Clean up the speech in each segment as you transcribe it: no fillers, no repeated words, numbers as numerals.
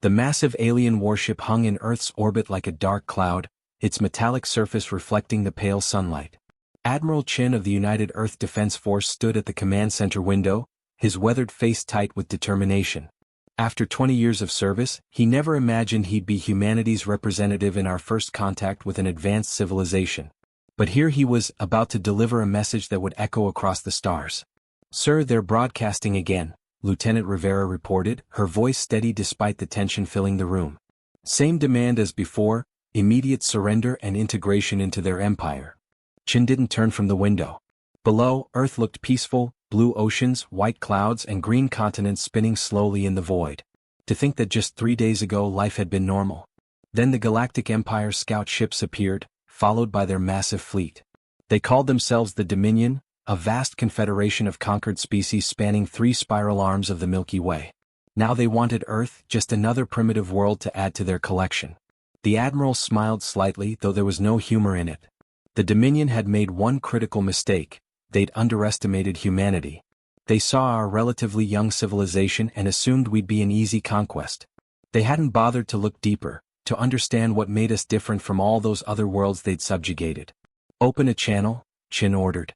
The massive alien warship hung in Earth's orbit like a dark cloud, its metallic surface reflecting the pale sunlight. Admiral Chin of the United Earth Defense Force stood at the command center window, his weathered face tight with determination. After 20 years of service, he never imagined he'd be humanity's representative in our first contact with an advanced civilization. But here he was, about to deliver a message that would echo across the stars. "Sir, they're broadcasting again," Lieutenant Rivera reported, her voice steady despite the tension filling the room. "Same demand as before, immediate surrender and integration into their empire." Chin didn't turn from the window. Below, Earth looked peaceful, blue oceans, white clouds and green continents spinning slowly in the void. To think that just 3 days ago life had been normal. Then the Galactic Empire's scout ships appeared, followed by their massive fleet. They called themselves the Dominion, a vast confederation of conquered species spanning 3 spiral arms of the Milky Way. Now they wanted Earth, just another primitive world to add to their collection. The Admiral smiled slightly, though there was no humor in it. The Dominion had made one critical mistake: they'd underestimated humanity. They saw our relatively young civilization and assumed we'd be an easy conquest. They hadn't bothered to look deeper, to understand what made us different from all those other worlds they'd subjugated. "Open a channel," Chin ordered.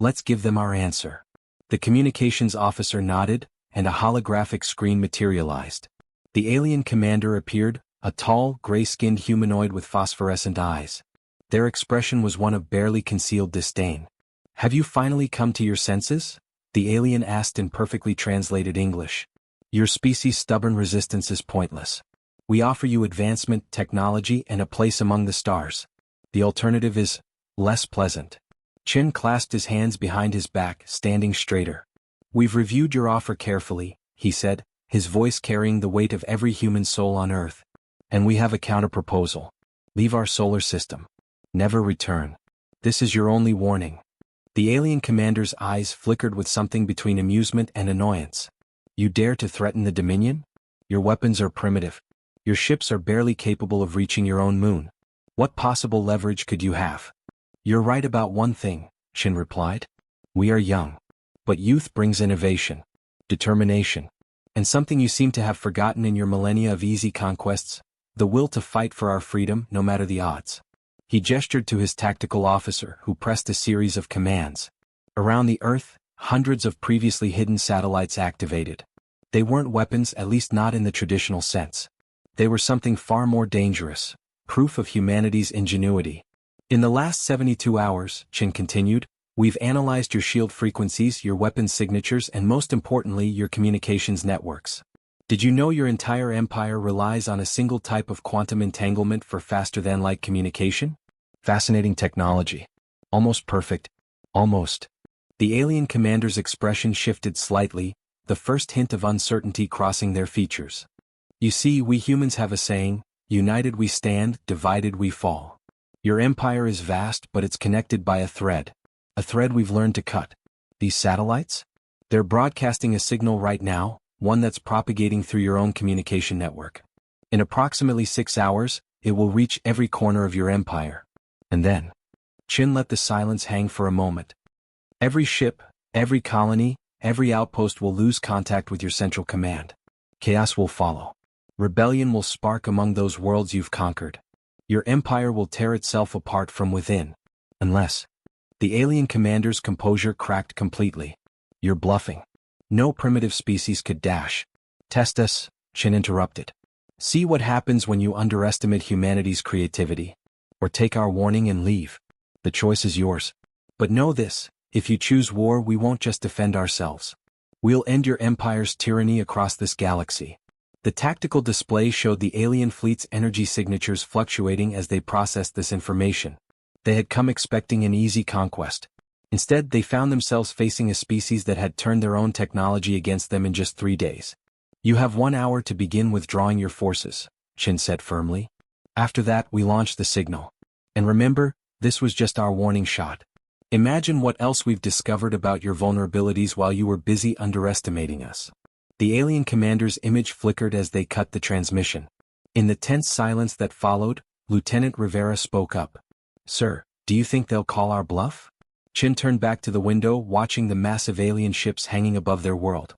"Let's give them our answer." The communications officer nodded, and a holographic screen materialized. The alien commander appeared, a tall, gray-skinned humanoid with phosphorescent eyes. Their expression was one of barely concealed disdain. "Have you finally come to your senses?" the alien asked in perfectly translated English. "Your species' stubborn resistance is pointless. We offer you advancement, technology, and a place among the stars. The alternative is less pleasant." Chin clasped his hands behind his back, standing straighter. "We've reviewed your offer carefully," he said, his voice carrying the weight of every human soul on Earth. "And we have a counterproposal. Leave our solar system. Never return. This is your only warning." The alien commander's eyes flickered with something between amusement and annoyance. "You dare to threaten the Dominion? Your weapons are primitive. Your ships are barely capable of reaching your own moon. What possible leverage could you have?" "You're right about one thing," Chin replied. "We are young. But youth brings innovation, determination, and something you seem to have forgotten in your millennia of easy conquests: the will to fight for our freedom no matter the odds." He gestured to his tactical officer, who pressed a series of commands. Around the Earth, hundreds of previously hidden satellites activated. They weren't weapons, at least not in the traditional sense. They were something far more dangerous, proof of humanity's ingenuity. "In the last 72 hours, Chin continued, we've analyzed your shield frequencies, your weapon signatures, and most importantly, your communications networks. Did you know your entire empire relies on a single type of quantum entanglement for faster-than-light communication? Fascinating technology. Almost perfect. Almost." The alien commander's expression shifted slightly, the first hint of uncertainty crossing their features. "You see, we humans have a saying: united we stand, divided we fall. Your empire is vast, but it's connected by a thread. A thread we've learned to cut. These satellites? They're broadcasting a signal right now, one that's propagating through your own communication network. In approximately 6 hours, it will reach every corner of your empire. And then..." Chin let the silence hang for a moment. "Every ship, every colony, every outpost will lose contact with your central command. Chaos will follow. Rebellion will spark among those worlds you've conquered. Your empire will tear itself apart from within. Unless..." The alien commander's composure cracked completely. "You're bluffing. No primitive species could dash." "Test us," Chin interrupted. "See what happens when you underestimate humanity's creativity. Or take our warning and leave. The choice is yours. But know this: if you choose war, we won't just defend ourselves. We'll end your empire's tyranny across this galaxy." The tactical display showed the alien fleet's energy signatures fluctuating as they processed this information. They had come expecting an easy conquest. Instead, they found themselves facing a species that had turned their own technology against them in just 3 days. "You have 1 hour to begin withdrawing your forces," Chin said firmly. "After that, we launch the signal. And remember, this was just our warning shot. Imagine what else we've discovered about your vulnerabilities while you were busy underestimating us." The alien commander's image flickered as they cut the transmission. In the tense silence that followed, Lieutenant Rivera spoke up. "Sir, do you think they'll call our bluff?" Chin turned back to the window, watching the massive alien ships hanging above their world.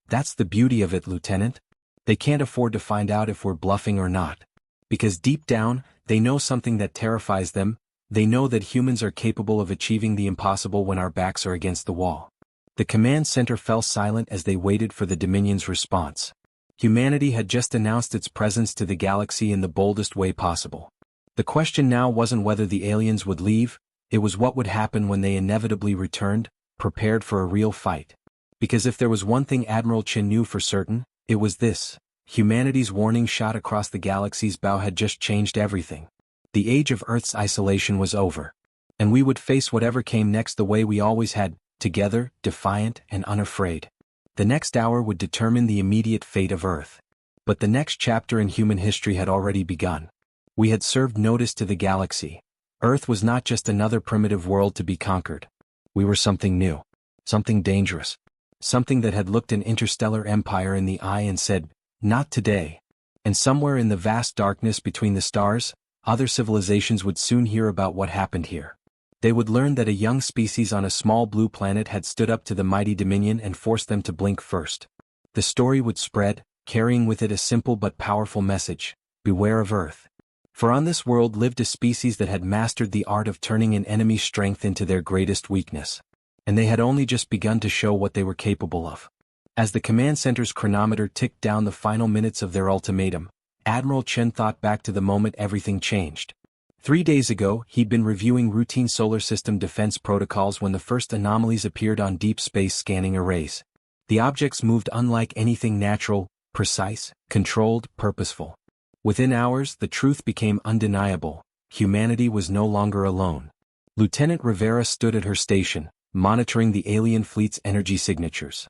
"That's the beauty of it, Lieutenant. They can't afford to find out if we're bluffing or not. Because deep down, they know something that terrifies them. They know that humans are capable of achieving the impossible when our backs are against the wall. The command center fell silent as they waited for the Dominion's response. Humanity had just announced its presence to the galaxy in the boldest way possible. The question now wasn't whether the aliens would leave, it was what would happen when they inevitably returned, prepared for a real fight. Because if there was one thing Admiral Chin knew for certain, it was this: humanity's warning shot across the galaxy's bow had just changed everything. The age of Earth's isolation was over. And we would face whatever came next the way we always had, together, defiant and unafraid. The next hour would determine the immediate fate of Earth. But the next chapter in human history had already begun. We had served notice to the galaxy. Earth was not just another primitive world to be conquered. We were something new. Something dangerous. Something that had looked an interstellar empire in the eye and said, "Not today." And somewhere in the vast darkness between the stars, other civilizations would soon hear about what happened here. They would learn that a young species on a small blue planet had stood up to the mighty Dominion and forced them to blink first. The story would spread, carrying with it a simple but powerful message: beware of Earth. For on this world lived a species that had mastered the art of turning an enemy's strength into their greatest weakness. And they had only just begun to show what they were capable of. As the command center's chronometer ticked down the final minutes of their ultimatum, Admiral Chen thought back to the moment everything changed. 3 days ago, he'd been reviewing routine solar system defense protocols when the first anomalies appeared on deep space scanning arrays. The objects moved unlike anything natural, precise, controlled, purposeful. Within hours, the truth became undeniable: humanity was no longer alone. Lieutenant Rivera stood at her station, monitoring the alien fleet's energy signatures.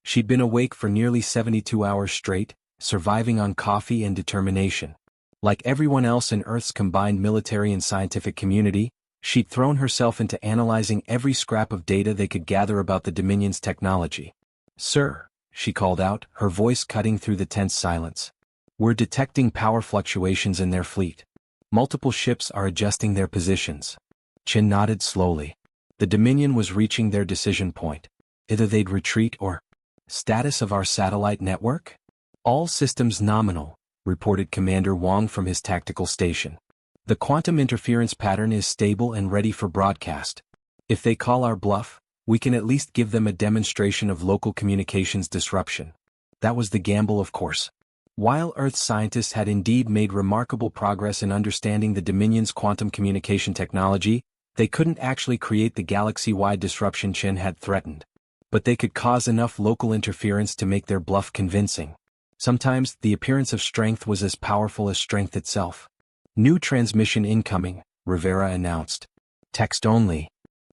She'd been awake for nearly 72 hours straight, surviving on coffee and determination. Like everyone else in Earth's combined military and scientific community, she'd thrown herself into analyzing every scrap of data they could gather about the Dominion's technology. "Sir," she called out, her voice cutting through the tense silence. "We're detecting power fluctuations in their fleet. Multiple ships are adjusting their positions." Chin nodded slowly. The Dominion was reaching their decision point. Either they'd retreat or... "Status of our satellite network? All systems nominal," reported Commander Wong from his tactical station. "The quantum interference pattern is stable and ready for broadcast. If they call our bluff, we can at least give them a demonstration of local communications disruption." That was the gamble, of course. While Earth scientists had indeed made remarkable progress in understanding the Dominion's quantum communication technology, they couldn't actually create the galaxy-wide disruption Chen had threatened. But they could cause enough local interference to make their bluff convincing. Sometimes, the appearance of strength was as powerful as strength itself. "New transmission incoming," Rivera announced. "Text only."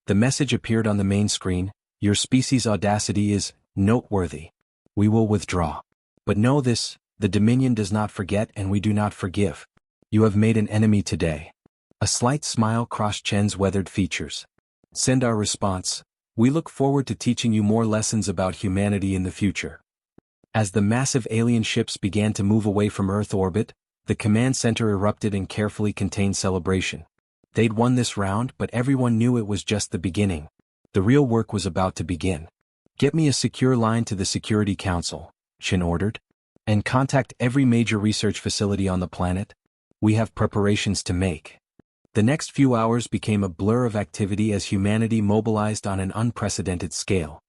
The message appeared on the main screen: "Your species' audacity is noteworthy. We will withdraw. But know this, the Dominion does not forget and we do not forgive. You have made an enemy today." A slight smile crossed Chen's weathered features. "Send our response. We look forward to teaching you more lessons about humanity in the future." As the massive alien ships began to move away from Earth orbit, the command center erupted in carefully contained celebration. They'd won this round, but everyone knew it was just the beginning. The real work was about to begin. "Get me a secure line to the Security Council," Chin ordered. "And contact every major research facility on the planet. We have preparations to make." The next few hours became a blur of activity as humanity mobilized on an unprecedented scale.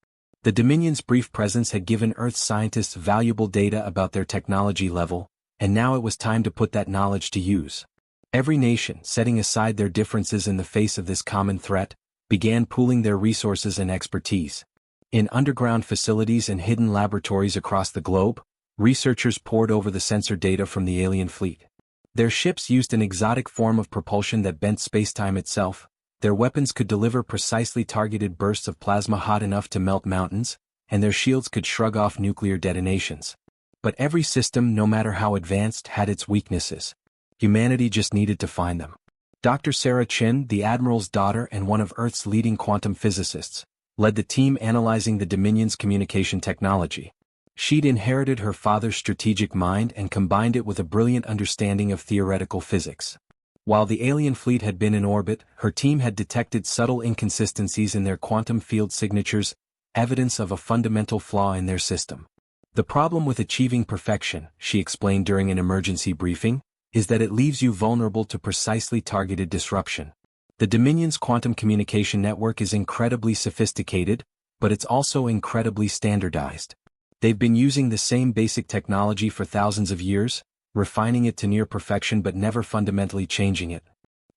The Dominion's brief presence had given Earth scientists valuable data about their technology level, and now it was time to put that knowledge to use. Every nation, setting aside their differences in the face of this common threat, began pooling their resources and expertise. In underground facilities and hidden laboratories across the globe, researchers pored over the sensor data from the alien fleet. Their ships used an exotic form of propulsion that bent spacetime itself. Their weapons could deliver precisely targeted bursts of plasma hot enough to melt mountains, and their shields could shrug off nuclear detonations. But every system, no matter how advanced, had its weaknesses. Humanity just needed to find them. Dr. Sarah Chin, the Admiral's daughter and one of Earth's leading quantum physicists, led the team analyzing the Dominion's communication technology. She'd inherited her father's strategic mind and combined it with a brilliant understanding of theoretical physics. While the alien fleet had been in orbit, her team had detected subtle inconsistencies in their quantum field signatures, evidence of a fundamental flaw in their system. The problem with achieving perfection, she explained during an emergency briefing, is that it leaves you vulnerable to precisely targeted disruption. The Dominion's quantum communication network is incredibly sophisticated, but it's also incredibly standardized. They've been using the same basic technology for thousands of years, refining it to near perfection but never fundamentally changing it.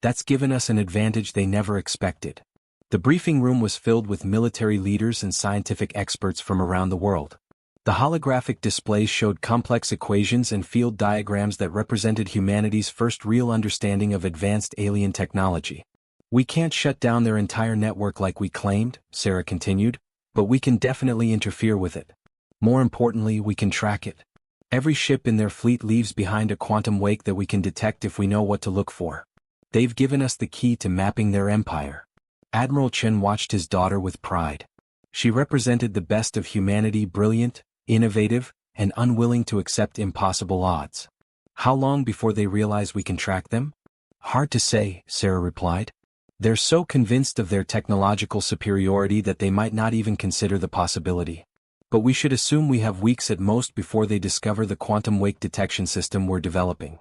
That's given us an advantage they never expected. The briefing room was filled with military leaders and scientific experts from around the world. The holographic displays showed complex equations and field diagrams that represented humanity's first real understanding of advanced alien technology. We can't shut down their entire network like we claimed, Sarah continued, but we can definitely interfere with it. More importantly, we can track it. Every ship in their fleet leaves behind a quantum wake that we can detect if we know what to look for. They've given us the key to mapping their empire. Admiral Chen watched his daughter with pride. She represented the best of humanity, brilliant, innovative, and unwilling to accept impossible odds. How long before they realize we can track them? Hard to say, Sarah replied. They're so convinced of their technological superiority that they might not even consider the possibility. But we should assume we have weeks at most before they discover the quantum wake detection system we're developing.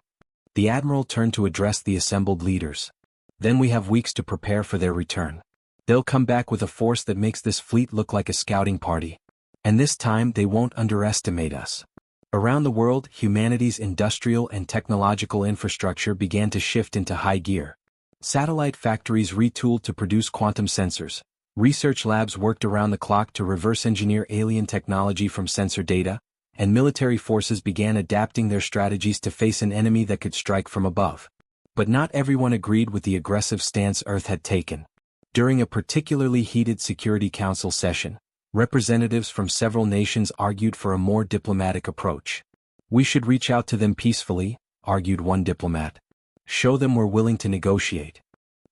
The Admiral turned to address the assembled leaders. Then we have weeks to prepare for their return. They'll come back with a force that makes this fleet look like a scouting party. And this time they won't underestimate us. Around the world, humanity's industrial and technological infrastructure began to shift into high gear. Satellite factories retooled to produce quantum sensors. Research labs worked around the clock to reverse engineer alien technology from sensor data, and military forces began adapting their strategies to face an enemy that could strike from above. But not everyone agreed with the aggressive stance Earth had taken. During a particularly heated Security Council session, representatives from several nations argued for a more diplomatic approach. We should reach out to them peacefully, argued one diplomat. Show them we're willing to negotiate.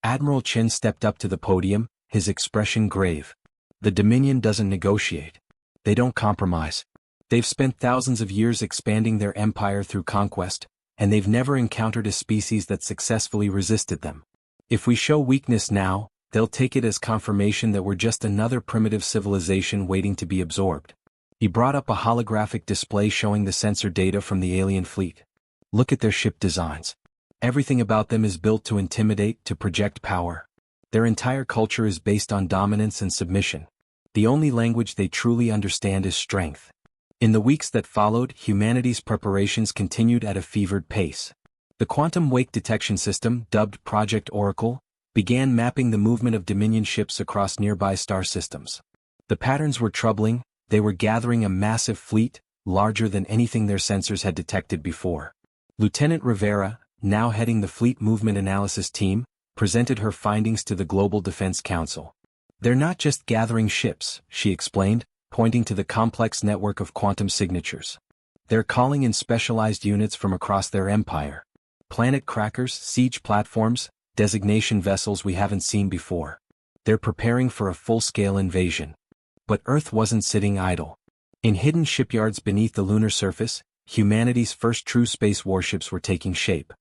Admiral Chen stepped up to the podium, his expression grave. The Dominion doesn't negotiate. They don't compromise. They've spent thousands of years expanding their empire through conquest, and they've never encountered a species that successfully resisted them. If we show weakness now, they'll take it as confirmation that we're just another primitive civilization waiting to be absorbed. He brought up a holographic display showing the sensor data from the alien fleet. Look at their ship designs. Everything about them is built to intimidate, to project power. Their entire culture is based on dominance and submission. The only language they truly understand is strength. In the weeks that followed, humanity's preparations continued at a fevered pace. The quantum wake detection system, dubbed Project Oracle, began mapping the movement of Dominion ships across nearby star systems. The patterns were troubling. They were gathering a massive fleet, larger than anything their sensors had detected before. Lieutenant Rivera, now heading the Fleet Movement Analysis Team, presented her findings to the Global Defense Council. They're not just gathering ships, she explained, pointing to the complex network of quantum signatures. They're calling in specialized units from across their empire. Planet crackers, siege platforms, designation vessels we haven't seen before. They're preparing for a full-scale invasion. But Earth wasn't sitting idle. In hidden shipyards beneath the lunar surface, humanity's first true space warships were taking shape.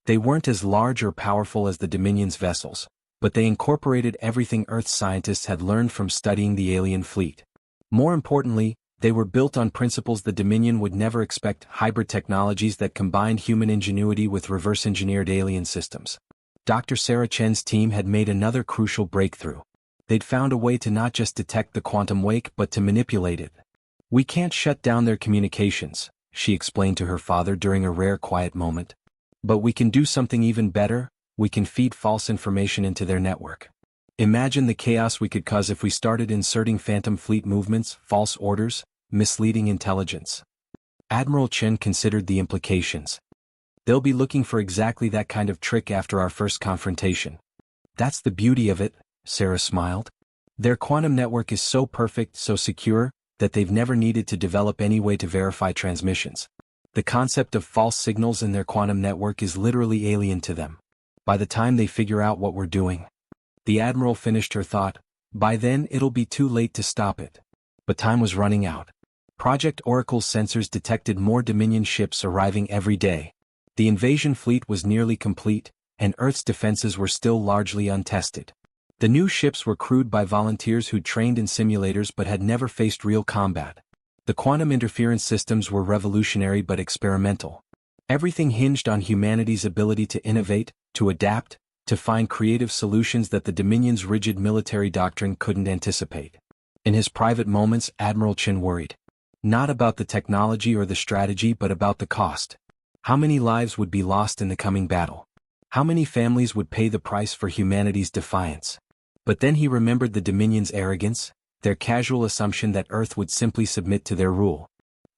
They weren't as large or powerful as the Dominion's vessels, but they incorporated everything Earth's scientists had learned from studying the alien fleet. More importantly, they were built on principles the Dominion would never expect: hybrid technologies that combined human ingenuity with reverse-engineered alien systems. Dr. Sarah Chen's team had made another crucial breakthrough. They'd found a way to not just detect the quantum wake but to manipulate it. We can't shut down their communications, she explained to her father during a rare quiet moment. But we can do something even better: we can feed false information into their network. Imagine the chaos we could cause if we started inserting phantom fleet movements, false orders, misleading intelligence. Admiral Chen considered the implications. They'll be looking for exactly that kind of trick after our first confrontation. That's the beauty of it, Sarah smiled. Their quantum network is so perfect, so secure, that they've never needed to develop any way to verify transmissions. The concept of false signals in their quantum network is literally alien to them. By the time they figure out what we're doing. The Admiral finished her thought. By then it'll be too late to stop it. But time was running out. Project Oracle's sensors detected more Dominion ships arriving every day. The invasion fleet was nearly complete, and Earth's defenses were still largely untested. The new ships were crewed by volunteers who'd trained in simulators but had never faced real combat. The quantum interference systems were revolutionary but experimental. Everything hinged on humanity's ability to innovate, to adapt, to find creative solutions that the Dominion's rigid military doctrine couldn't anticipate. In his private moments, Admiral Chin worried. Not about the technology or the strategy but about the cost. How many lives would be lost in the coming battle? How many families would pay the price for humanity's defiance? But then he remembered the Dominion's arrogance, their casual assumption that Earth would simply submit to their rule.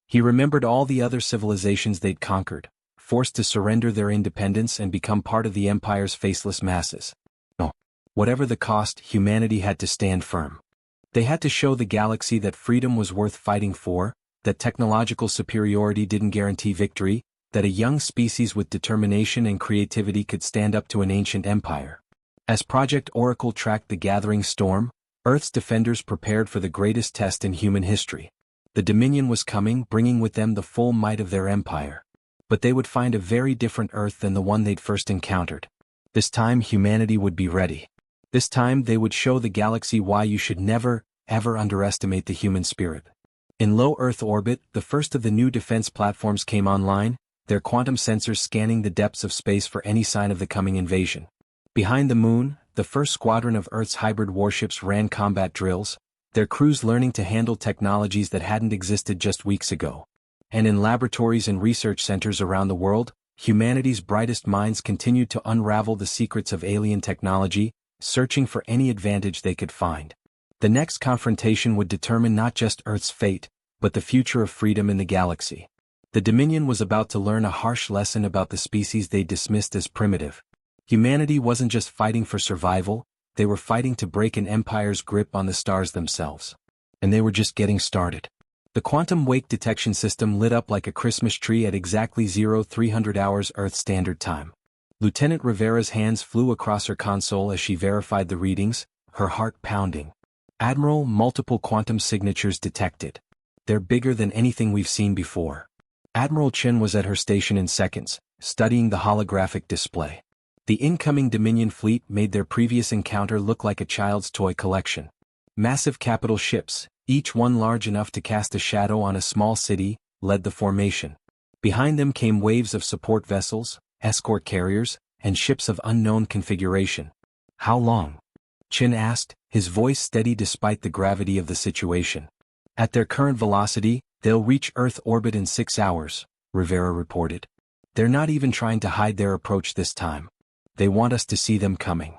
He remembered all the other civilizations they'd conquered, forced to surrender their independence and become part of the Empire's faceless masses. No. Whatever the cost, humanity had to stand firm. They had to show the galaxy that freedom was worth fighting for, that technological superiority didn't guarantee victory, that a young species with determination and creativity could stand up to an ancient empire. As Project Oracle tracked the gathering storm, Earth's defenders prepared for the greatest test in human history. The Dominion was coming, bringing with them the full might of their empire. But they would find a very different Earth than the one they'd first encountered. This time humanity would be ready. This time they would show the galaxy why you should never, ever underestimate the human spirit. In low Earth orbit, the first of the new defense platforms came online, their quantum sensors scanning the depths of space for any sign of the coming invasion. Behind the moon, the first squadron of Earth's hybrid warships ran combat drills, their crews learning to handle technologies that hadn't existed just weeks ago. And in laboratories and research centers around the world, humanity's brightest minds continued to unravel the secrets of alien technology, searching for any advantage they could find. The next confrontation would determine not just Earth's fate, but the future of freedom in the galaxy. The Dominion was about to learn a harsh lesson about the species they dismissed as primitive. Humanity wasn't just fighting for survival, they were fighting to break an empire's grip on the stars themselves. And they were just getting started. The quantum wake detection system lit up like a Christmas tree at exactly 0300 hours Earth Standard Time. Lieutenant Rivera's hands flew across her console as she verified the readings, her heart pounding. Admiral, multiple quantum signatures detected. They're bigger than anything we've seen before. Admiral Chin was at her station in seconds, studying the holographic display. The incoming Dominion fleet made their previous encounter look like a child's toy collection. Massive capital ships, each one large enough to cast a shadow on a small city, led the formation. Behind them came waves of support vessels, escort carriers, and ships of unknown configuration. How long? Chin asked, his voice steady despite the gravity of the situation. At their current velocity, they'll reach Earth orbit in 6 hours, Rivera reported. They're not even trying to hide their approach this time. They want us to see them coming.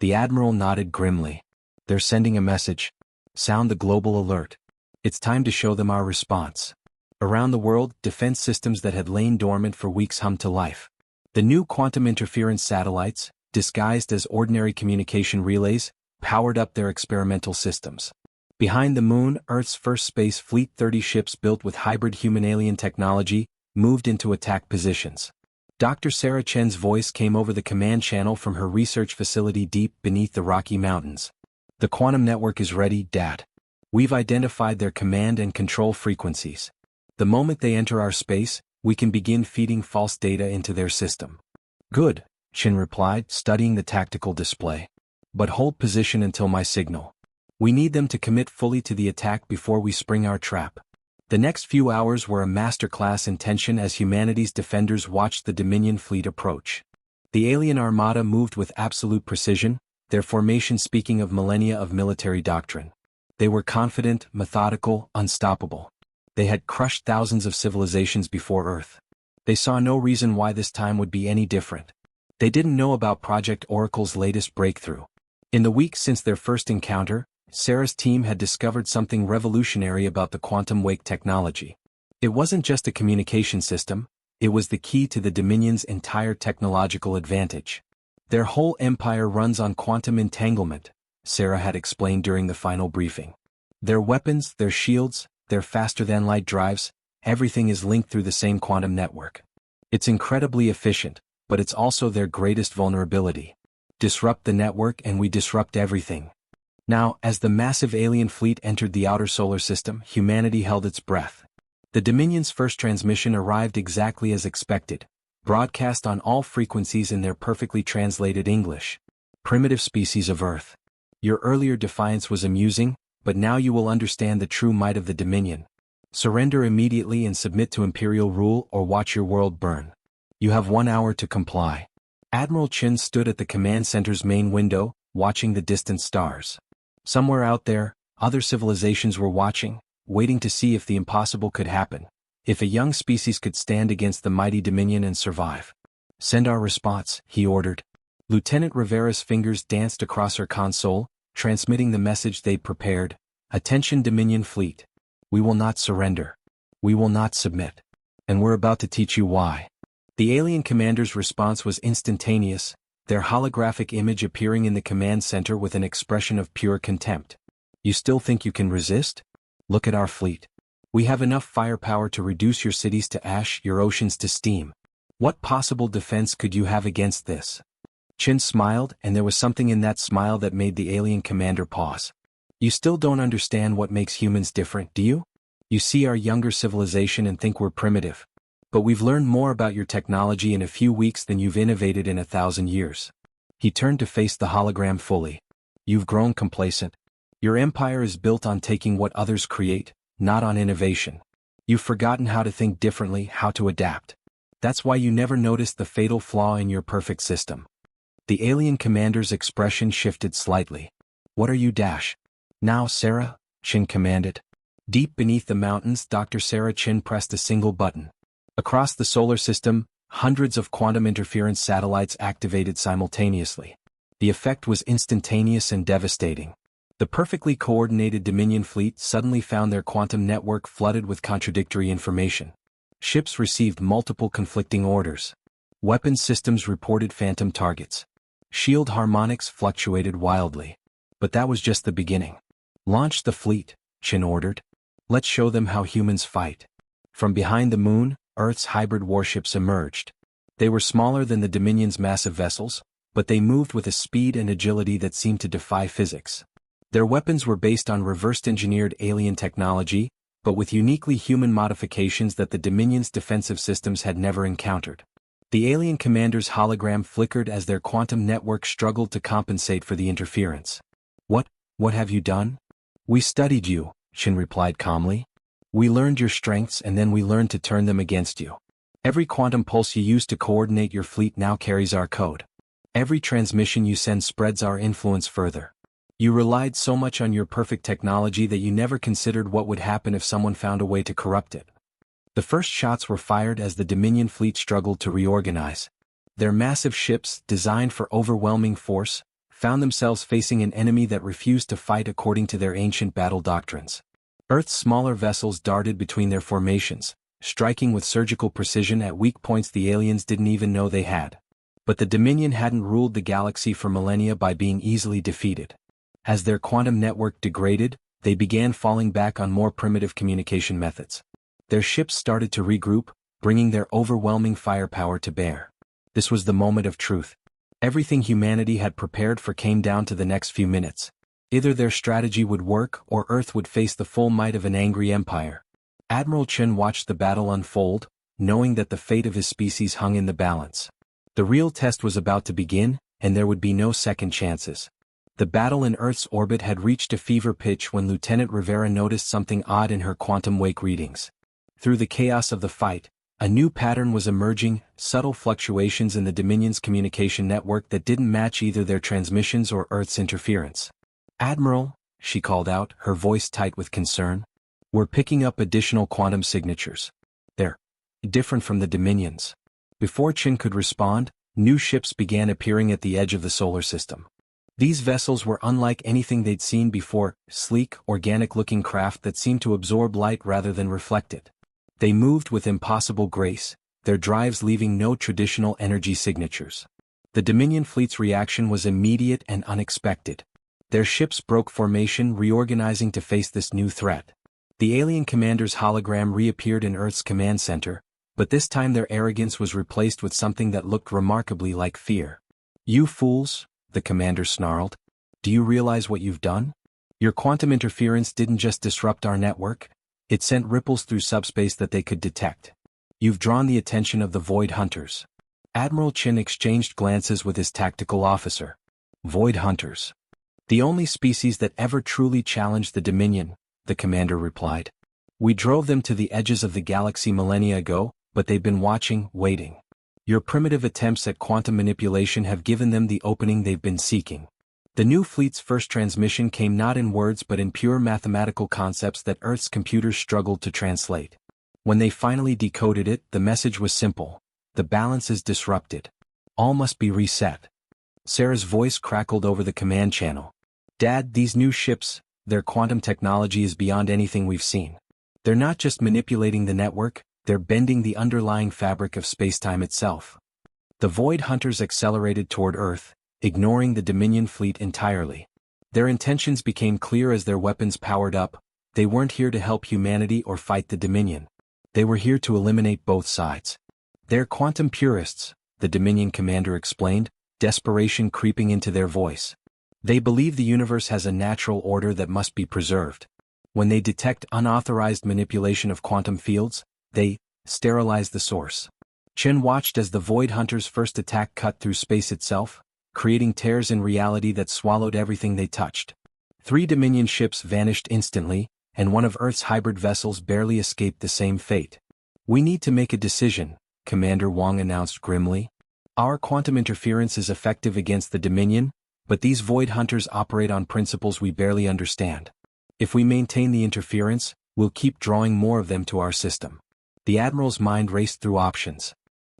The Admiral nodded grimly. They're sending a message. Sound the global alert. It's time to show them our response. Around the world, defense systems that had lain dormant for weeks hummed to life. The new quantum interference satellites, disguised as ordinary communication relays, powered up their experimental systems. Behind the moon, Earth's first space fleet, 30 ships built with hybrid human-alien technology, moved into attack positions. Dr. Sarah Chen's voice came over the command channel from her research facility deep beneath the Rocky Mountains. The quantum network is ready, Dad. We've identified their command and control frequencies. The moment they enter our space, we can begin feeding false data into their system. Good, Chen replied, studying the tactical display. But hold position until my signal. We need them to commit fully to the attack before we spring our trap. The next few hours were a masterclass in tension as humanity's defenders watched the Dominion fleet approach. The alien armada moved with absolute precision, their formation speaking of millennia of military doctrine. They were confident, methodical, unstoppable. They had crushed thousands of civilizations before Earth. They saw no reason why this time would be any different. They didn't know about Project Oracle's latest breakthrough. In the weeks since their first encounter, Sarah's team had discovered something revolutionary about the quantum wake technology. It wasn't just a communication system, it was the key to the Dominion's entire technological advantage. Their whole empire runs on quantum entanglement, Sarah had explained during the final briefing. Their weapons, their shields, their faster-than-light drives, everything is linked through the same quantum network. It's incredibly efficient, but it's also their greatest vulnerability. Disrupt the network and we disrupt everything. Now, as the massive alien fleet entered the outer solar system, humanity held its breath. The Dominion's first transmission arrived exactly as expected, broadcast on all frequencies in their perfectly translated English. Primitive species of Earth. Your earlier defiance was amusing, but now you will understand the true might of the Dominion. Surrender immediately and submit to Imperial rule or watch your world burn. You have 1 hour to comply. Admiral Chin stood at the command center's main window, watching the distant stars. Somewhere out there, other civilizations were watching, waiting to see if the impossible could happen, if a young species could stand against the mighty Dominion and survive. Send our response, he ordered. Lieutenant Rivera's fingers danced across her console, transmitting the message they'd prepared. Attention Dominion Fleet. We will not surrender. We will not submit. And we're about to teach you why. The alien commander's response was instantaneous, their holographic image appearing in the command center with an expression of pure contempt. You still think you can resist? Look at our fleet. We have enough firepower to reduce your cities to ash, your oceans to steam. What possible defense could you have against this? Chin smiled, and there was something in that smile that made the alien commander pause. You still don't understand what makes humans different, do you? You see our younger civilization and think we're primitive. But we've learned more about your technology in a few weeks than you've innovated in 1,000 years. He turned to face the hologram fully. You've grown complacent. Your empire is built on taking what others create, not on innovation. You've forgotten how to think differently, how to adapt. That's why you never noticed the fatal flaw in your perfect system. The alien commander's expression shifted slightly. What are you dash? Now, Sarah, Chin commanded. Deep beneath the mountains, Dr. Sarah Chin pressed a single button. Across the solar system, hundreds of quantum interference satellites activated simultaneously. The effect was instantaneous and devastating. The perfectly coordinated Dominion fleet suddenly found their quantum network flooded with contradictory information. Ships received multiple conflicting orders. Weapons systems reported phantom targets. Shield harmonics fluctuated wildly. But that was just the beginning. Launch the fleet, Chin ordered. Let's show them how humans fight. From behind the moon, Earth's hybrid warships emerged. They were smaller than the Dominion's massive vessels, but they moved with a speed and agility that seemed to defy physics. Their weapons were based on reversed-engineered alien technology, but with uniquely human modifications that the Dominion's defensive systems had never encountered. The alien commander's hologram flickered as their quantum network struggled to compensate for the interference. What have you done? We studied you, Chin replied calmly. We learned your strengths and then we learned to turn them against you. Every quantum pulse you use to coordinate your fleet now carries our code. Every transmission you send spreads our influence further. You relied so much on your perfect technology that you never considered what would happen if someone found a way to corrupt it. The first shots were fired as the Dominion fleet struggled to reorganize. Their massive ships, designed for overwhelming force, found themselves facing an enemy that refused to fight according to their ancient battle doctrines. Earth's smaller vessels darted between their formations, striking with surgical precision at weak points the aliens didn't even know they had. But the Dominion hadn't ruled the galaxy for millennia by being easily defeated. As their quantum network degraded, they began falling back on more primitive communication methods. Their ships started to regroup, bringing their overwhelming firepower to bear. This was the moment of truth. Everything humanity had prepared for came down to the next few minutes. Either their strategy would work or Earth would face the full might of an angry empire. Admiral Chen watched the battle unfold, knowing that the fate of his species hung in the balance. The real test was about to begin, and there would be no second chances. The battle in Earth's orbit had reached a fever pitch when Lieutenant Rivera noticed something odd in her quantum wake readings. Through the chaos of the fight, a new pattern was emerging, subtle fluctuations in the Dominion's communication network that didn't match either their transmissions or Earth's interference. Admiral, she called out, her voice tight with concern. We're picking up additional quantum signatures. They're different from the Dominion's. Before Chin could respond, new ships began appearing at the edge of the solar system. These vessels were unlike anything they'd seen before, sleek, organic-looking craft that seemed to absorb light rather than reflect it. They moved with impossible grace, their drives leaving no traditional energy signatures. The Dominion fleet's reaction was immediate and unexpected. Their ships broke formation, reorganizing to face this new threat. The alien commander's hologram reappeared in Earth's command center, but this time their arrogance was replaced with something that looked remarkably like fear. You fools, the commander snarled. Do you realize what you've done? Your quantum interference didn't just disrupt our network, it sent ripples through subspace that they could detect. You've drawn the attention of the Void Hunters. Admiral Chin exchanged glances with his tactical officer. Void Hunters. The only species that ever truly challenged the Dominion, the commander replied. We drove them to the edges of the galaxy millennia ago, but they've been watching, waiting. Your primitive attempts at quantum manipulation have given them the opening they've been seeking. The new fleet's first transmission came not in words but in pure mathematical concepts that Earth's computers struggled to translate. When they finally decoded it, the message was simple. The balance is disrupted. All must be reset. Sarah's voice crackled over the command channel. Dad, these new ships, their quantum technology is beyond anything we've seen. They're not just manipulating the network, they're bending the underlying fabric of spacetime itself. The Void Hunters accelerated toward Earth, ignoring the Dominion fleet entirely. Their intentions became clear as their weapons powered up. They weren't here to help humanity or fight the Dominion. They were here to eliminate both sides. They're quantum purists, the Dominion commander explained, desperation creeping into their voice. They believe the universe has a natural order that must be preserved. When they detect unauthorized manipulation of quantum fields, they sterilize the source. Chen watched as the Void Hunters' first attack cut through space itself, creating tears in reality that swallowed everything they touched. 3 Dominion ships vanished instantly, and one of Earth's hybrid vessels barely escaped the same fate. We need to make a decision, Commander Wang announced grimly. Our quantum interference is effective against the Dominion, but these Void Hunters operate on principles we barely understand. If we maintain the interference, we'll keep drawing more of them to our system. The Admiral's mind raced through options.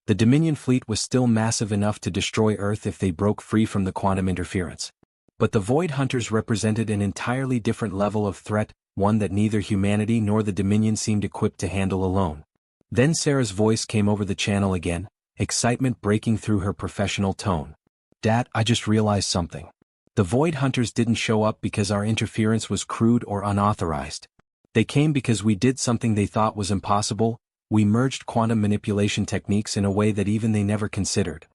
The Dominion fleet was still massive enough to destroy Earth if they broke free from the quantum interference. But the Void Hunters represented an entirely different level of threat, one that neither humanity nor the Dominion seemed equipped to handle alone. Then Sarah's voice came over the channel again, excitement breaking through her professional tone. Dad, I just realized something. The Void Hunters didn't show up because our interference was crude or unauthorized. They came because we did something they thought was impossible. We merged quantum manipulation techniques in a way that even they never considered.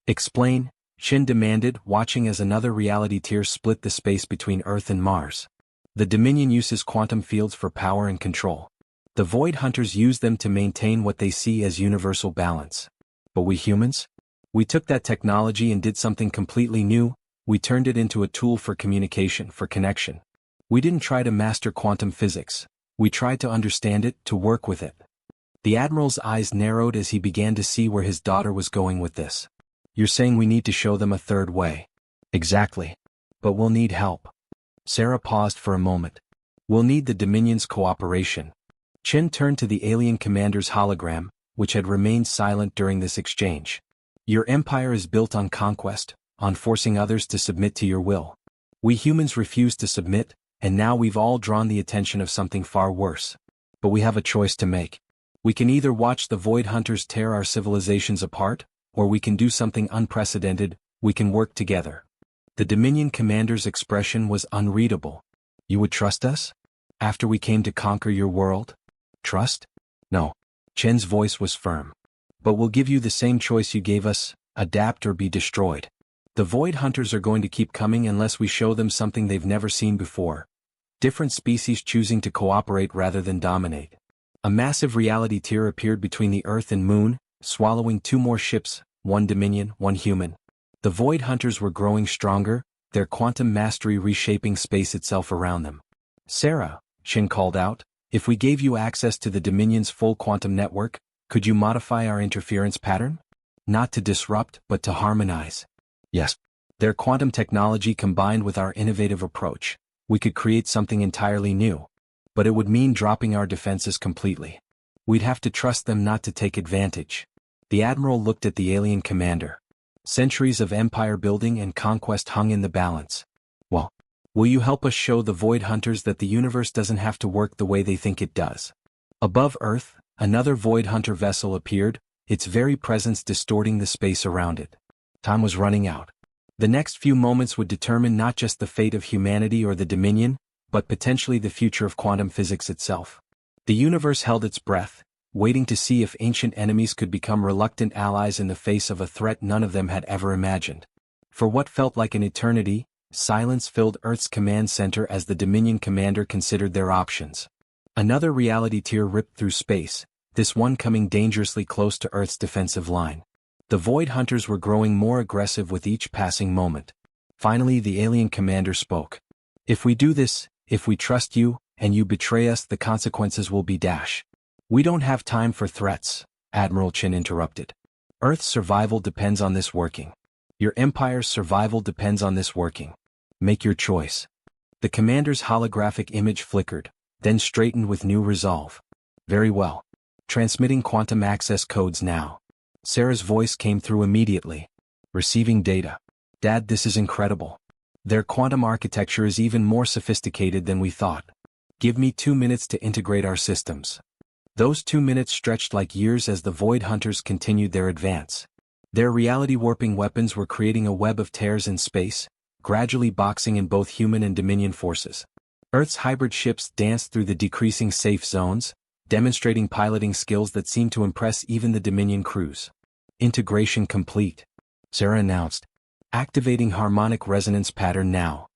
Explain, Shin demanded, watching as another reality tear split the space between Earth and Mars. The Dominion uses quantum fields for power and control. The Void Hunters use them to maintain what they see as universal balance. But we humans? We took that technology and did something completely new. We turned it into a tool for communication, for connection. We didn't try to master quantum physics. We tried to understand it, to work with it. The Admiral's eyes narrowed as he began to see where his daughter was going with this. You're saying we need to show them a third way. Exactly. But we'll need help. Sarah paused for a moment. We'll need the Dominion's cooperation. Chen turned to the alien commander's hologram, which had remained silent during this exchange. Your empire is built on conquest, on forcing others to submit to your will. We humans refuse to submit, and now we've all drawn the attention of something far worse. But we have a choice to make. We can either watch the Void Hunters tear our civilizations apart, or we can do something unprecedented. We can work together. The Dominion commander's expression was unreadable. You would trust us? After we came to conquer your world? Trust? No. Chen's voice was firm. But we'll give you the same choice you gave us, adapt or be destroyed. The Void Hunters are going to keep coming unless we show them something they've never seen before. Different species choosing to cooperate rather than dominate. A massive reality tear appeared between the Earth and Moon, swallowing 2 more ships, 1 Dominion, 1 human. The Void Hunters were growing stronger, their quantum mastery reshaping space itself around them. Sarah, Shin called out, if we gave you access to the Dominion's full quantum network, could you modify our interference pattern? Not to disrupt, but to harmonize. Yes. Their quantum technology combined with our innovative approach, we could create something entirely new. But it would mean dropping our defenses completely. We'd have to trust them not to take advantage. The Admiral looked at the alien commander. Centuries of empire building and conquest hung in the balance. Well, will you help us show the Void Hunters that the universe doesn't have to work the way they think it does? Above Earth, another Void Hunter vessel appeared, its very presence distorting the space around it. Time was running out. The next few moments would determine not just the fate of humanity or the Dominion, but potentially the future of quantum physics itself. The universe held its breath, waiting to see if ancient enemies could become reluctant allies in the face of a threat none of them had ever imagined. For what felt like an eternity, silence filled Earth's command center as the Dominion commander considered their options. Another reality tear ripped through space, this one coming dangerously close to Earth's defensive line. The Void Hunters were growing more aggressive with each passing moment. Finally the alien commander spoke. If we do this, if we trust you, and you betray us, the consequences will be dash. We don't have time for threats, Admiral Chin interrupted. Earth's survival depends on this working. Your empire's survival depends on this working. Make your choice. The commander's holographic image flickered, then straightened with new resolve. Very well. Transmitting quantum access codes now. Sarah's voice came through immediately. Receiving data. Dad, this is incredible. Their quantum architecture is even more sophisticated than we thought. Give me 2 minutes to integrate our systems. Those 2 minutes stretched like years as the Void Hunters continued their advance. Their reality-warping weapons were creating a web of tears in space, gradually boxing in both human and Dominion forces. Earth's hybrid ships danced through the decreasing safe zones, demonstrating piloting skills that seemed to impress even the Dominion crews. Integration complete, Sarah announced. Activating harmonic resonance pattern now.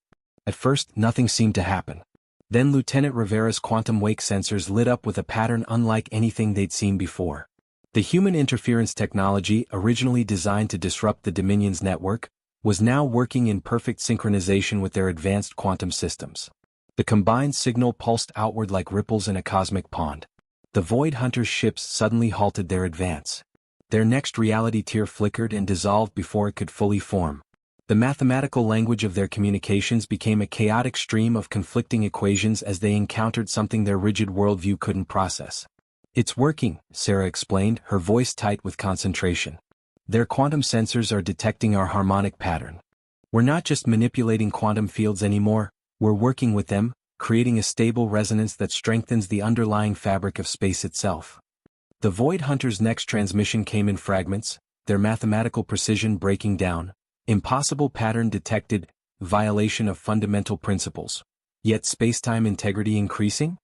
At first, nothing seemed to happen. Then Lieutenant Rivera's quantum wake sensors lit up with a pattern unlike anything they'd seen before. The human interference technology, originally designed to disrupt the Dominion's network, was now working in perfect synchronization with their advanced quantum systems. The combined signal pulsed outward like ripples in a cosmic pond. The Void Hunters' ships suddenly halted their advance. Their next reality tier flickered and dissolved before it could fully form. The mathematical language of their communications became a chaotic stream of conflicting equations as they encountered something their rigid worldview couldn't process. It's working, Sarah explained, her voice tight with concentration. Their quantum sensors are detecting our harmonic pattern. We're not just manipulating quantum fields anymore, we're working with them, creating a stable resonance that strengthens the underlying fabric of space itself. The Void Hunters' next transmission came in fragments, their mathematical precision breaking down. Impossible pattern detected, violation of fundamental principles. Yet spacetime integrity increasing?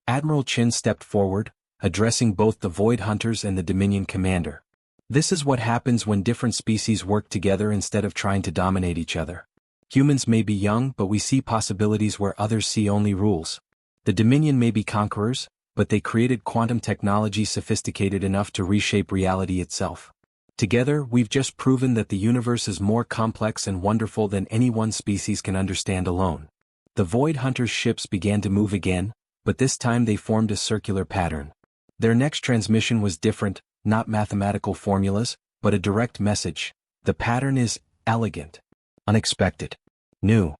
Admiral Chin stepped forward, addressing both the Void Hunters and the Dominion commander. This is what happens when different species work together instead of trying to dominate each other. Humans may be young, but we see possibilities where others see only rules. The Dominion may be conquerors, but they created quantum technology sophisticated enough to reshape reality itself. Together, we've just proven that the universe is more complex and wonderful than any one species can understand alone. The Void Hunters' ships began to move again, but this time they formed a circular pattern. Their next transmission was different, not mathematical formulas, but a direct message. The pattern is elegant, unexpected, new.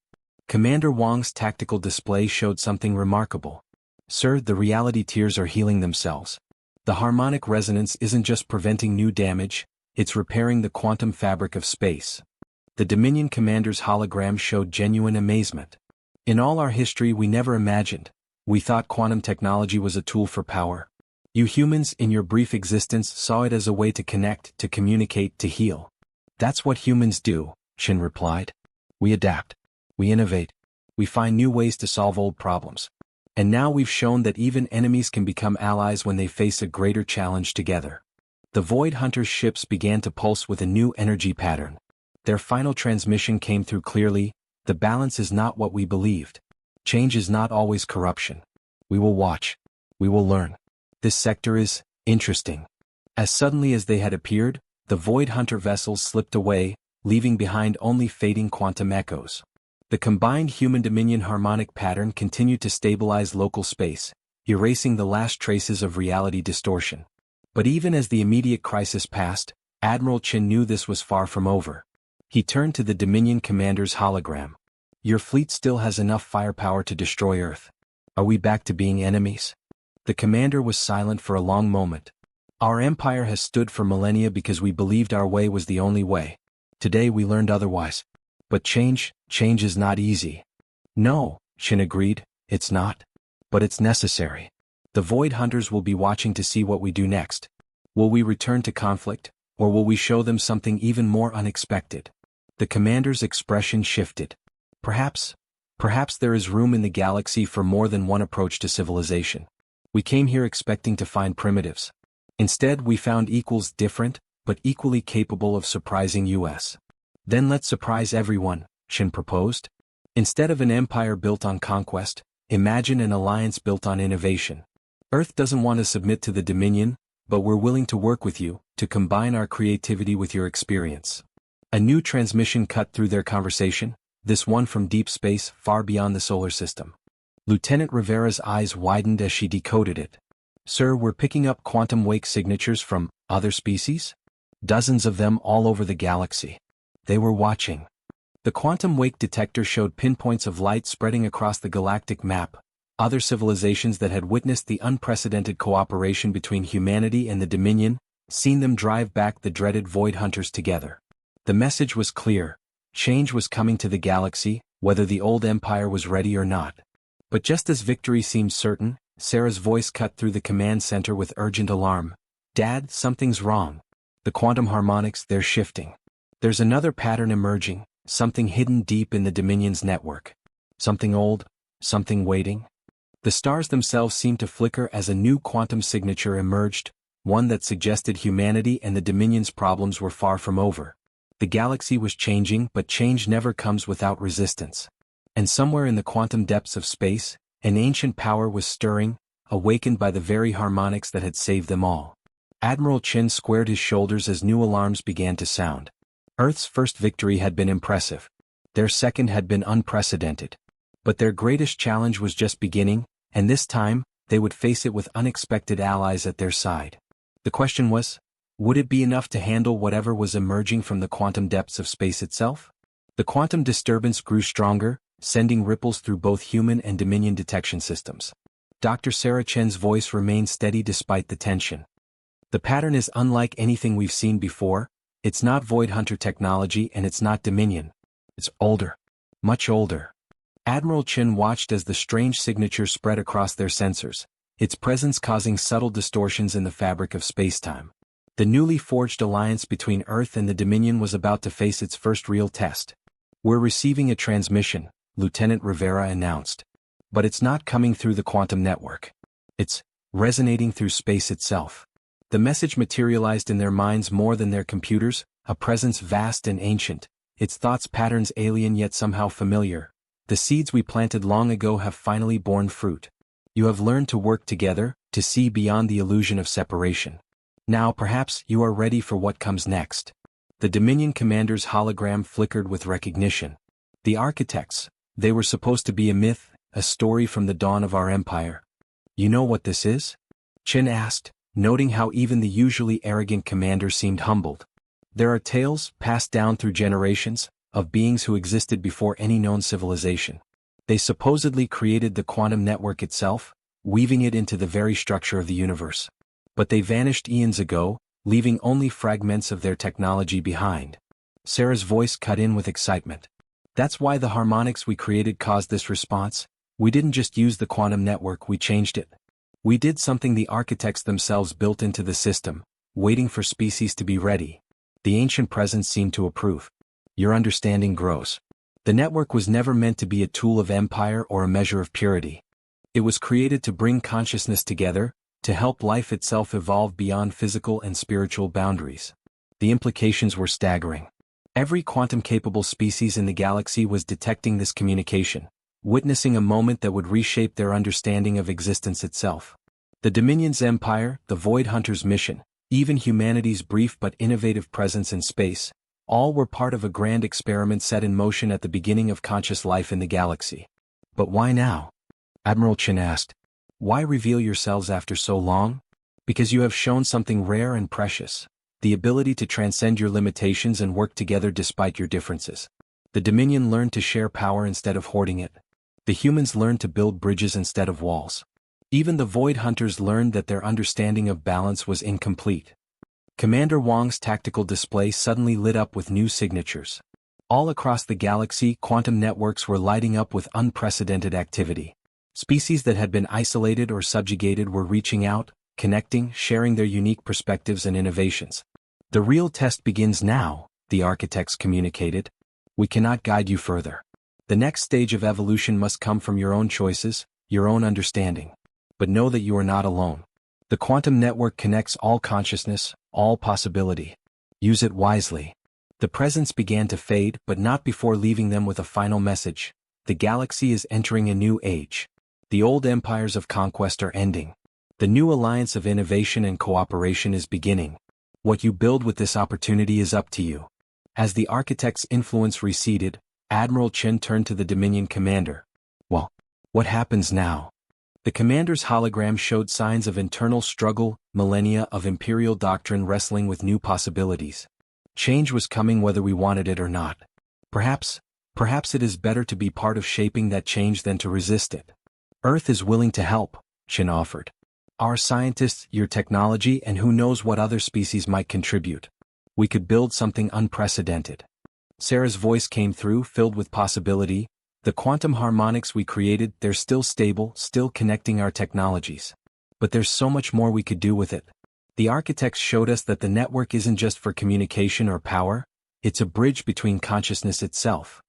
Commander Wong's tactical display showed something remarkable. Sir, the reality tiers are healing themselves. The harmonic resonance isn't just preventing new damage, it's repairing the quantum fabric of space. The Dominion commander's hologram showed genuine amazement. In all our history we never imagined. We thought quantum technology was a tool for power. You humans, in your brief existence, saw it as a way to connect, to communicate, to heal. That's what humans do, Chin replied. We adapt. We innovate. We find new ways to solve old problems. And now we've shown that even enemies can become allies when they face a greater challenge together. The Void Hunters' ships began to pulse with a new energy pattern. Their final transmission came through clearly. The balance is not what we believed. Change is not always corruption. We will watch. We will learn. This sector is interesting. As suddenly as they had appeared, the Void Hunter vessels slipped away, leaving behind only fading quantum echoes. The combined human-Dominion harmonic pattern continued to stabilize local space, erasing the last traces of reality distortion. But even as the immediate crisis passed, Admiral Chin knew this was far from over. He turned to the Dominion commander's hologram. Your fleet still has enough firepower to destroy Earth. Are we back to being enemies? The commander was silent for a long moment. Our empire has stood for millennia because we believed our way was the only way. Today we learned otherwise. But change is not easy. No, Chin agreed, it's not. But it's necessary. The Void Hunters will be watching to see what we do next. Will we return to conflict, or will we show them something even more unexpected? The commander's expression shifted. Perhaps there is room in the galaxy for more than one approach to civilization. We came here expecting to find primitives. Instead, we found equals, different, but equally capable of surprising us. Then let's surprise everyone, Chin proposed. Instead of an empire built on conquest, imagine an alliance built on innovation. Earth doesn't want to submit to the Dominion, but we're willing to work with you, to combine our creativity with your experience. A new transmission cut through their conversation, this one from deep space far beyond the solar system. Lieutenant Rivera's eyes widened as she decoded it. Sir, we're picking up quantum wake signatures from other species? Dozens of them all over the galaxy. They were watching. The quantum wake detector showed pinpoints of light spreading across the galactic map, other civilizations that had witnessed the unprecedented cooperation between humanity and the Dominion, seen them drive back the dreaded Void Hunters together. The message was clear. Change was coming to the galaxy, whether the old empire was ready or not. But just as victory seemed certain, Sarah's voice cut through the command center with urgent alarm. Dad, something's wrong. The quantum harmonics, they're shifting. There's another pattern emerging, something hidden deep in the Dominion's network. Something old, something waiting. The stars themselves seemed to flicker as a new quantum signature emerged, one that suggested humanity and the Dominion's problems were far from over. The galaxy was changing, but change never comes without resistance. And somewhere in the quantum depths of space, an ancient power was stirring, awakened by the very harmonics that had saved them all. Admiral Chin squared his shoulders as new alarms began to sound. Earth's first victory had been impressive. Their second had been unprecedented. But their greatest challenge was just beginning, and this time, they would face it with unexpected allies at their side. The question was, would it be enough to handle whatever was emerging from the quantum depths of space itself? The quantum disturbance grew stronger, sending ripples through both human and Dominion detection systems. Dr. Sarah Chen's voice remained steady despite the tension. The pattern is unlike anything we've seen before. It's not Void Hunter technology and it's not Dominion. It's older. Much older. Admiral Chen watched as the strange signature spread across their sensors, its presence causing subtle distortions in the fabric of spacetime. The newly forged alliance between Earth and the Dominion was about to face its first real test. We're receiving a transmission, Lieutenant Rivera announced. But it's not coming through the quantum network. It's resonating through space itself. The message materialized in their minds more than their computers, a presence vast and ancient, its thoughts patterns alien yet somehow familiar. The seeds we planted long ago have finally borne fruit. You have learned to work together, to see beyond the illusion of separation. Now perhaps you are ready for what comes next. The Dominion commander's hologram flickered with recognition. The architects, they were supposed to be a myth, a story from the dawn of our empire. You know what this is? Chin asked, noting how even the usually arrogant commander seemed humbled. There are tales, passed down through generations, of beings who existed before any known civilization. They supposedly created the quantum network itself, weaving it into the very structure of the universe. But they vanished eons ago, leaving only fragments of their technology behind. Sarah's voice cut in with excitement. That's why the harmonics we created caused this response. We didn't just use the quantum network, we changed it. We did something the architects themselves built into the system, waiting for species to be ready. The ancient presence seemed to approve. Your understanding grows. The network was never meant to be a tool of empire or a measure of purity. It was created to bring consciousness together, to help life itself evolve beyond physical and spiritual boundaries. The implications were staggering. Every quantum-capable species in the galaxy was detecting this communication, witnessing a moment that would reshape their understanding of existence itself. The Dominion's empire, the Void Hunter's mission, even humanity's brief but innovative presence in space, all were part of a grand experiment set in motion at the beginning of conscious life in the galaxy. But why now? Admiral Chin asked. Why reveal yourselves after so long? Because you have shown something rare and precious, the ability to transcend your limitations and work together despite your differences. The Dominion learned to share power instead of hoarding it. The humans learned to build bridges instead of walls. Even the Void Hunters learned that their understanding of balance was incomplete. Commander Wong's tactical display suddenly lit up with new signatures. All across the galaxy, quantum networks were lighting up with unprecedented activity. Species that had been isolated or subjugated were reaching out, connecting, sharing their unique perspectives and innovations. The real test begins now, the architects communicated. We cannot guide you further. The next stage of evolution must come from your own choices, your own understanding. But know that you are not alone. The quantum network connects all consciousness, all possibility. Use it wisely. The presence began to fade, but not before leaving them with a final message. The galaxy is entering a new age. The old empires of conquest are ending. The new alliance of innovation and cooperation is beginning. What you build with this opportunity is up to you. As the architect's influence receded, Admiral Chen turned to the Dominion commander. Well, What happens now? The commander's hologram showed signs of internal struggle, millennia of imperial doctrine wrestling with new possibilities. Change was coming whether we wanted it or not. Perhaps it is better to be part of shaping that change than to resist it. Earth is willing to help, Chin offered. Our scientists, your technology, and who knows what other species might contribute. We could build something unprecedented. Sarah's voice came through, filled with possibility. The quantum harmonics we created, they're still stable, still connecting our technologies. But there's so much more we could do with it. The architects showed us that the network isn't just for communication or power, it's a bridge between consciousness itself.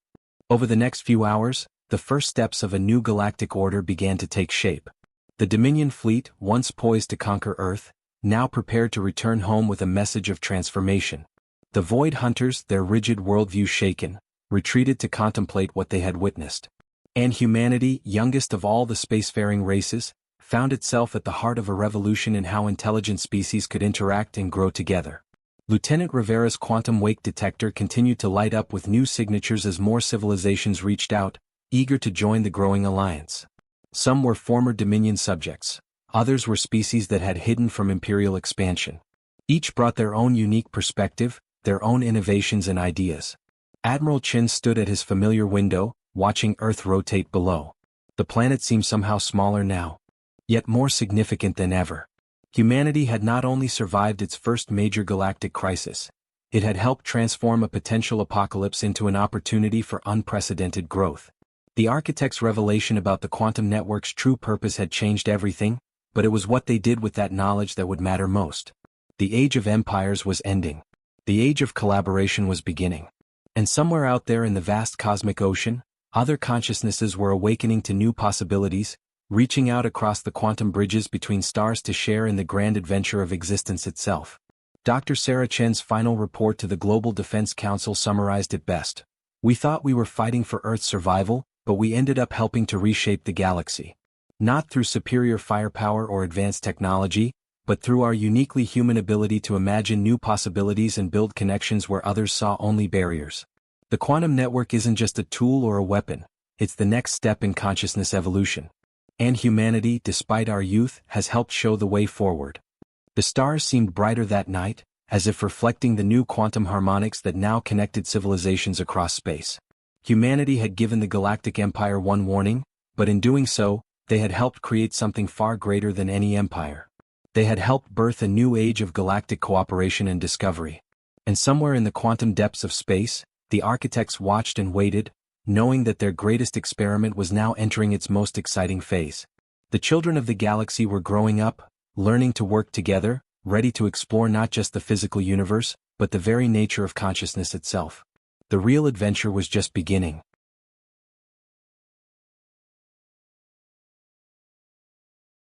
Over the next few hours, the first steps of a new galactic order began to take shape. The Dominion fleet, once poised to conquer Earth, now prepared to return home with a message of transformation. The Void Hunters, their rigid worldview shaken, retreated to contemplate what they had witnessed. And humanity, youngest of all the spacefaring races, found itself at the heart of a revolution in how intelligent species could interact and grow together. Lieutenant Rivera's quantum wake detector continued to light up with new signatures as more civilizations reached out, eager to join the growing alliance. Some were former Dominion subjects, others were species that had hidden from Imperial expansion. Each brought their own unique perspective, their own innovations and ideas. Admiral Chin stood at his familiar window, watching Earth rotate below. The planet seemed somehow smaller now, yet more significant than ever. Humanity had not only survived its first major galactic crisis, it had helped transform a potential apocalypse into an opportunity for unprecedented growth. The architects' revelation about the quantum network's true purpose had changed everything, but it was what they did with that knowledge that would matter most. The age of empires was ending. The age of collaboration was beginning. And somewhere out there in the vast cosmic ocean, other consciousnesses were awakening to new possibilities, reaching out across the quantum bridges between stars to share in the grand adventure of existence itself. Dr. Sarah Chen's final report to the Global Defense Council summarized it best. We thought we were fighting for Earth's survival, but we ended up helping to reshape the galaxy. Not through superior firepower or advanced technology, but through our uniquely human ability to imagine new possibilities and build connections where others saw only barriers. The quantum network isn't just a tool or a weapon, it's the next step in consciousness evolution. And humanity, despite our youth, has helped show the way forward. The stars seemed brighter that night, as if reflecting the new quantum harmonics that now connected civilizations across space. Humanity had given the Galactic Empire one warning, but in doing so, they had helped create something far greater than any empire. They had helped birth a new age of galactic cooperation and discovery. And somewhere in the quantum depths of space, the architects watched and waited, knowing that their greatest experiment was now entering its most exciting phase. The children of the galaxy were growing up, learning to work together, ready to explore not just the physical universe, but the very nature of consciousness itself. The real adventure was just beginning.